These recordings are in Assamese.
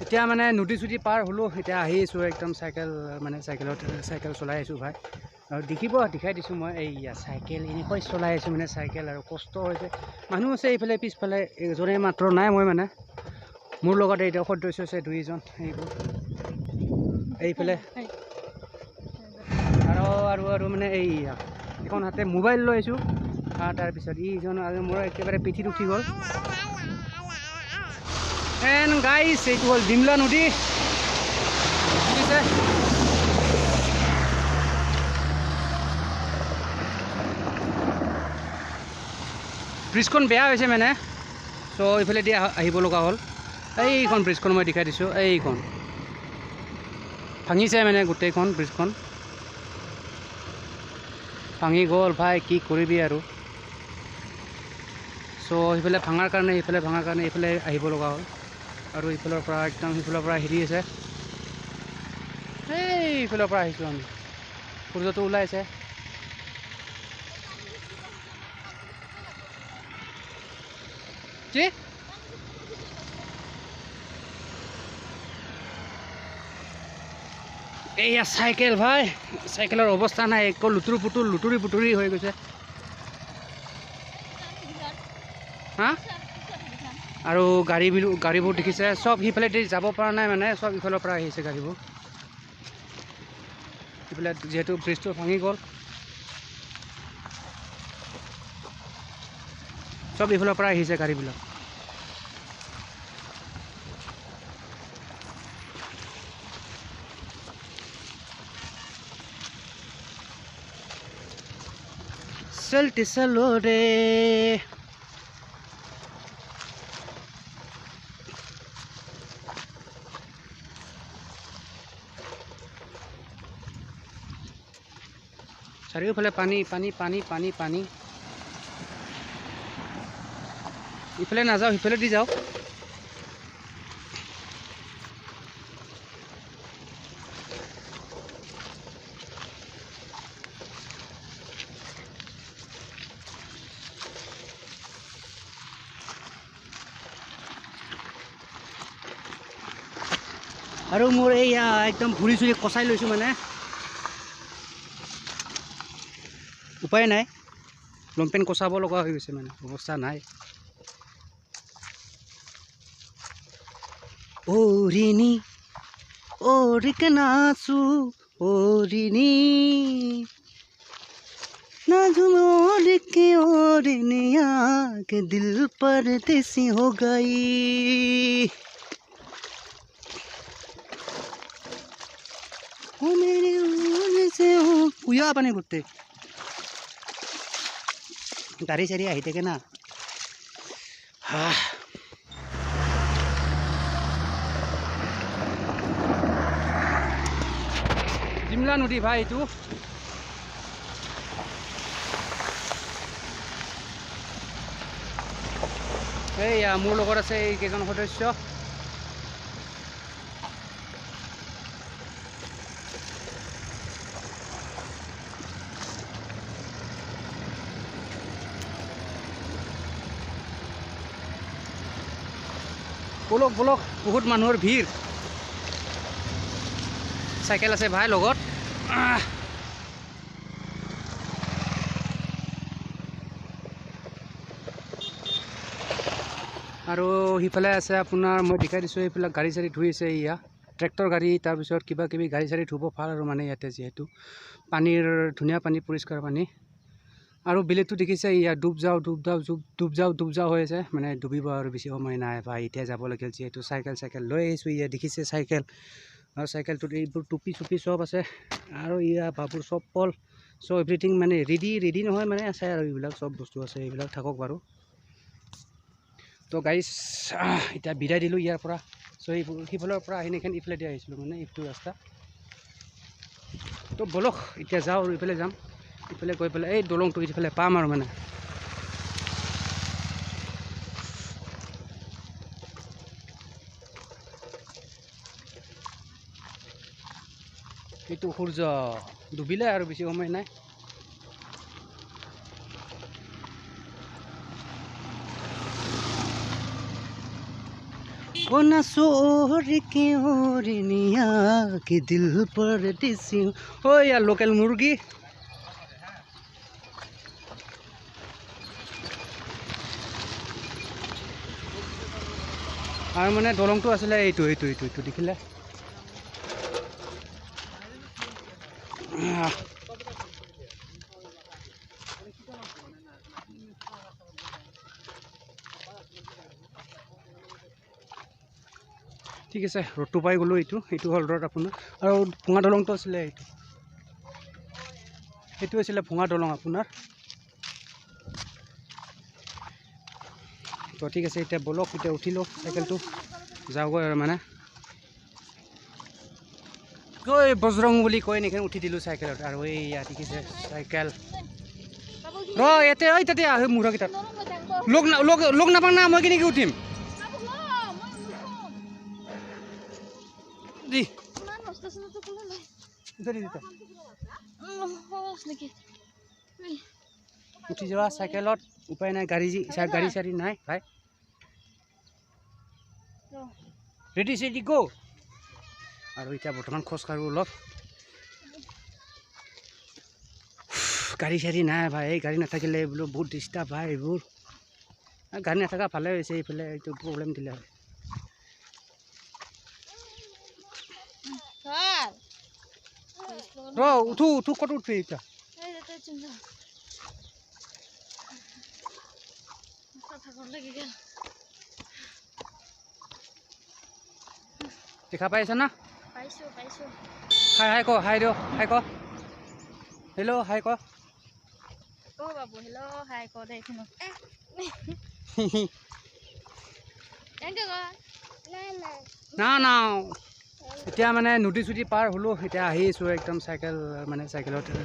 এতিয়া মানে নদী চুটি পাৰ হ'লোঁ এতিয়া আহি আছোঁ একদম চাইকেল চলাই আছোঁ ভাই আৰু দেখাই দিছোঁ মই এইয়া চাইকেল এনেকৈ চলাই আছোঁ মানে চাইকেল আৰু কষ্ট হৈছে মানুহ আছে এইফালে পিছফালে এজনে মাত্ৰ নাই মই মানে মোৰ লগতে এতিয়া সদস্য আছে 2জন এইফালে আৰু মানে এইয়া এখন হাতে মোবাইল লৈ আহিছোঁ তাৰপিছত ইজন আৰু মোৰ একেবাৰে পিঠিত উঠি গ'ল এণ্ড গাইছ এইটো হ'ল ডিমলা নদী বুজিছে ব্ৰিজখন বেয়া হৈছে মানে চ' এইফালেদি আহিব লগা হ'ল এইখন ব্ৰিজখন মই দেখাই দিছোঁ এইখন ভাঙিছে মানে গোটেইখন ব্ৰিজখন ভাঙি গ'ল ভাই কি কৰিবি আৰু চ' সেইফালে ভাঙাৰ কাৰণে এইফালে আহিব লগা হ'ল আৰু ইফালৰ পৰা একদম সিফালৰ পৰা হেৰি আছে এইফালৰ পৰা আহিছোঁ আমি সূৰ্যটো ওলাইছে কি এইয়া চাইকেল ভাই চাইকেলৰ অৱস্থা নাই একো লুতুৰি পুতুৰি হৈ গৈছে হা আৰু গাড়ীবোৰ দেখিছে চব সিফালেদি যাব পৰা নাই মানে চব ইফালৰ পৰা আহিছে গাড়ীবোৰ ইফালে যিহেতু ব্ৰিজটো ভাঙি গ'ল চব ইফালৰ পৰা আহিছে গাড়ীবিলাক চলতে চলো ৰে চাৰিওফালে পানী ইফালে নাযাওঁ সিফালে দি যাওঁ আৰু মোৰ এইয়া একদম ভৰি চুৰি কচাই লৈছোঁ মানে উপায় নাই লংপেণ্ট কচাব লগা হৈ গৈছে মানে অৱস্থা নাই ওৰিনি ওৰিকনাচু ওৰিনি नाज़ुम के ओरनिया के दिल परदेसी हो गई ओ मेरे ऊन से हो उया पानी गुट्टे गाड़ी सारी आई थे ना हाँ ডিমলা নদী ভাই এইটো এইয়া মোৰ লগত আছে এই কেইজন সদস্য বলক বহুত মানুহৰ ভিৰ চাইকেল আছে ভাই লগত আৰু সিফালে আছে আপোনাৰ মই দেখাই দিছোঁ এইবিলাক গাড়ী চাড়ী ধুই আছে ইয়া ট্ৰেক্টৰ গাড়ী তাৰপিছত কিবা কিবি গাড়ী চাড়ী ধুব ভাল আৰু মানে ইয়াতে যিহেতু পানীৰ ধুনীয়া পানী পৰিষ্কাৰ পানী আৰু বিলেটটো দেখিছে ইয়া ডুব যাওঁ হৈ আছে মানে ডুবিব আৰু বেছি সময় নাই ভাই এতিয়া যাব লাগিল যিহেতু চাইকেল লৈ আহিছোঁ ইয়া দেখিছে চাইকেল আৰু চাইকেলটোত এইবোৰ টুপি চুপি চব আছে আৰু ইয়া বাবুৰ চপ্পল চ' এভৰিথিং মানে ৰেডি নহয় মানে আছে আৰু এইবিলাক চব বস্তু আছে এইবিলাক থাকক বাৰু তো গাইজ এতিয়া বিদায় দিলোঁ ইয়াৰ পৰা চ' সিফালৰ পৰা আহি নেখেন ইফালে দি আহিছিলোঁ মানে এইটো ৰাস্তা তো বলক এতিয়া যাওঁ আৰু ইফালে যাম ইফালে গৈ পেলাই এই দলংটো ইফালে পাম আৰু মানে এইটো সূৰ্য ডুবিলে আৰু বেছি সময় নাই ओ ना सोर के ओरनिया के दिल पर दिसी ओ यार लोकल मुर्गी और माने दलंगটো आছিলে এইটো দেখিলে ঠিক আছে ৰ'দটো পাই গ'লো এইটো হ'ল ৰ'দ আপোনাৰ আৰু ভঙা দলংটো আছিলে এইটো আছিলে ভঙা দলং আপোনাৰ তো ঠিক আছে এতিয়া বলক এতিয়া উঠিলো সাইকেলটো যাওগৈ আৰু মানে কই বজৰং বুলি কয় নেকি উঠি দিলো সাইকেলত আৰু এই ঠিক আছে সাইকেল ৰ এতে ঐ তাতে আহে মুৰা কিটা লোক নাপাং না মই কেনেকৈ উঠিম দি উঠি যোৱা সাইকেলত উপায় নাই গাড়ী চাৰি নাই ভাই ৰেডি চেডি গো আৰু এতিয়া বৰ্তমান খোজ কাঢ়ো অলপ গাড়ী চাৰি নাই ভাই এই গাড়ী নাথাকিলে বোলো বহুত ডিষ্টাৰ্ব হয় এইবোৰ গাড়ী নাথাকা ভালে হৈছে এইফালে এইটো প্ৰব্লেম দিলে হয় ৰ উঠো ক'ত উঠি এতিয়া দেখা পাইছা না পাইছো হাই ক হাই দিও হাই ক হেল্ল' হাই ক বাবু হেল্ল' হাই ক দে না এতিয়া মানে নদী চুটি পাৰ হ'লো এতিয়া আহি আছোঁ একদম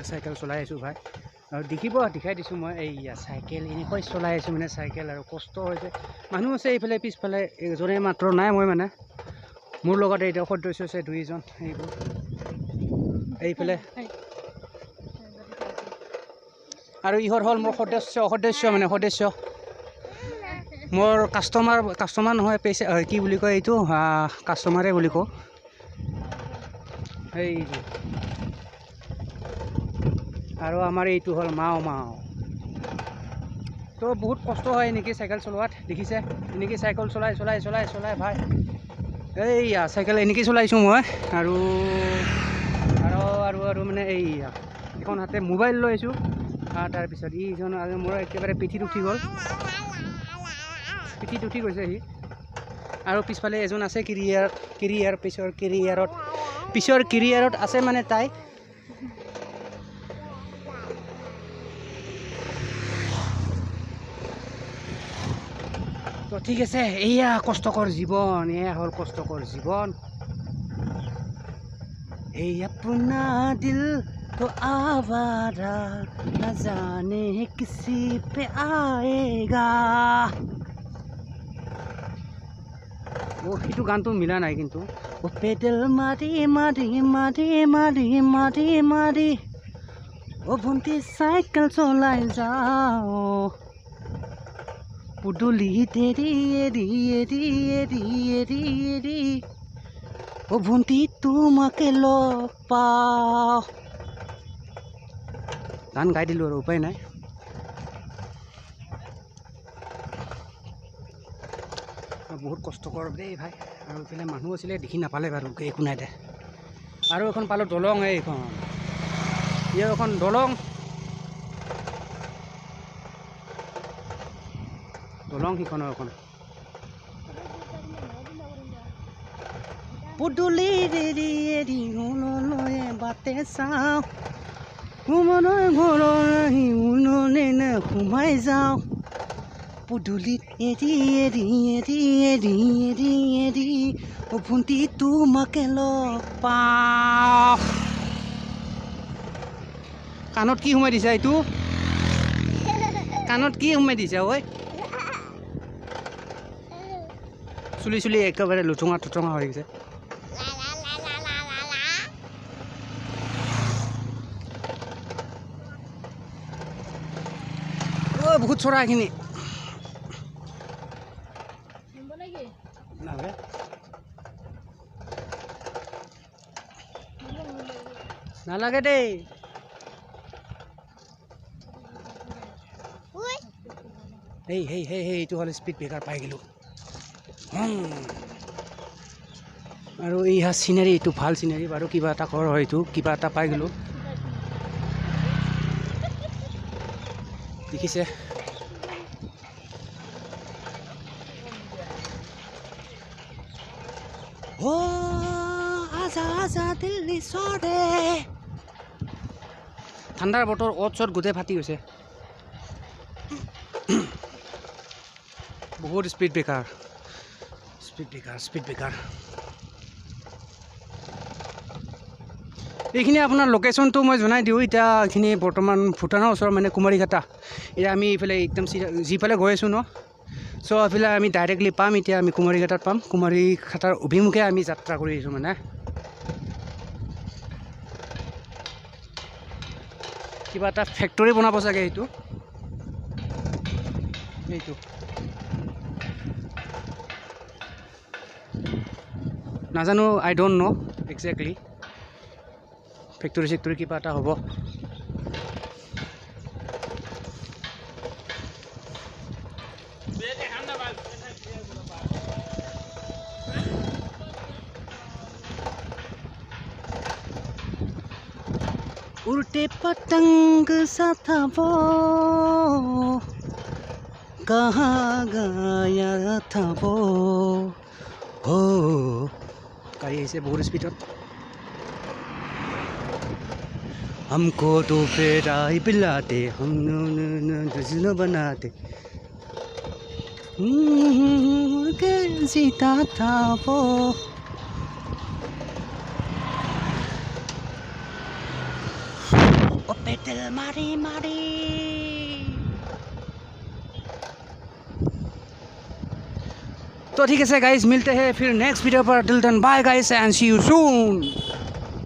চাইকেল চলাই আছোঁ ভাই আৰু দেখাই দিছোঁ মই এই চাইকেল এনেকৈ চলাই আছোঁ মানে চাইকেল আৰু কষ্ট হৈছে মানুহ আছে এইফালে পিছফালে এজনে মাত্ৰ নাই মই মানে মোৰ লগতে এতিয়া সদস্য আছে দুইজন এইবোৰ এইফালে আৰু ইহঁত হ'ল মোৰ সদস্য মোৰ কাষ্টমাৰ নহয় পেচা কি বুলি কয় এইটো কাষ্টমাৰে বুলি কওঁ এই আৰু আমাৰ এইটো হ'ল মাও তো বহুত কষ্ট হয় এনেকৈ চাইকেল চলোৱাত দেখিছে এনেকৈ চাইকেল চলাই ভাই এইয়া চাইকেল এনেকৈ চলাইছোঁ মই আৰু মানে এইয়া এখন হাতে মোবাইল লৈ আহিছোঁ তাৰপিছত ইজন আৰু মোৰ একেবাৰে পিঠিত উঠি গৈছে সি আৰু পিছফালে এজন আছে পিছৰ কেৰিয়াৰত আছে মানে তাই তো ঠিক আছে এয়া কষ্টকৰ জীৱন এয়া হ'ল কষ্টকৰ জীৱন এই अपना दिल तो आवारा न जाने किसी पे आएगा সেইটো গানটো মিলা নাই কিন্তু ও পেডেল মাৰি ও ভণ্টি চাইকেল চলাই যাও পুদুলি এৰি ও ভণ্টি তোমাকে লগ পাও গান গাই দিলোঁ আৰু উপায় নাই বহুত কষ্টকৰ দেই ভাই আৰু এইফালে মানুহ আছিলে দেখি নাপালে বাৰু একো নাই দে আৰু এখন পালোঁ দলং এইখন এখন দলং সিখনৰ এখন পুদুলি এৰি বাটে চাওঁ ঘৰলৈ সোমাই যাওঁ পুদুলিত এৰি ও ভণ্টি তোমাকে লগ পাওঁ কাণত কি সোমাই দিছা এইটো কাণত কি সোমাই দিছা ঐ চুলি একেবাৰে লুঠুঙা হৈ গৈছে বহুত চৰা এইখিনি নালাগে দেই এইটো হ'লে স্পীড ব্ৰেকাৰ পাই গ'লোঁ আৰু এই চিনাৰী এইটো ভাল চিনাৰী বাৰু কিবা এটা ঘৰ হয় এইটো কিবা এটা পাই গ'লোঁ দেখিছে ঠাণ্ডাৰ বতৰ অত চত গোটেই ফাটি গৈছে বহুত স্পীড ব্ৰেকাৰ এইখিনি আপোনাৰ লোকেশ্যনটো মই জনাই দিওঁ এতিয়া এইখিনি বৰ্তমান ভূটানৰ ওচৰৰ মানে কুমাৰীঘাটা এতিয়া আমি এইফালে একদম যিফালে গৈ আছোঁ ন চ' এইফালে আমি ডাইৰেক্টলি পাম এতিয়া আমি কুমাৰীঘাটাত পাম কুমাৰীঘাটাৰ অভিমুখে আমি যাত্ৰা কৰি আছোঁ মানে কিবা এটা ফেক্টৰী বনাব চাগে এইটো নাজানো আই ডোণ্ট ন' একজেক্টলি ফেক্টৰী কিবা এটা হ'ব उड़ते पतंग सा था वो कहाँ गया था वो हो गाड़ी ऐसे बहुत स्पीड हमको तो फेरा ही पिलाते हम न बनाते के जीता था वो पेटल मारी तो ठीक है गाइस मिलते हैं फिर नेक्स्ट वीडियो पर till then bye guys and see you soon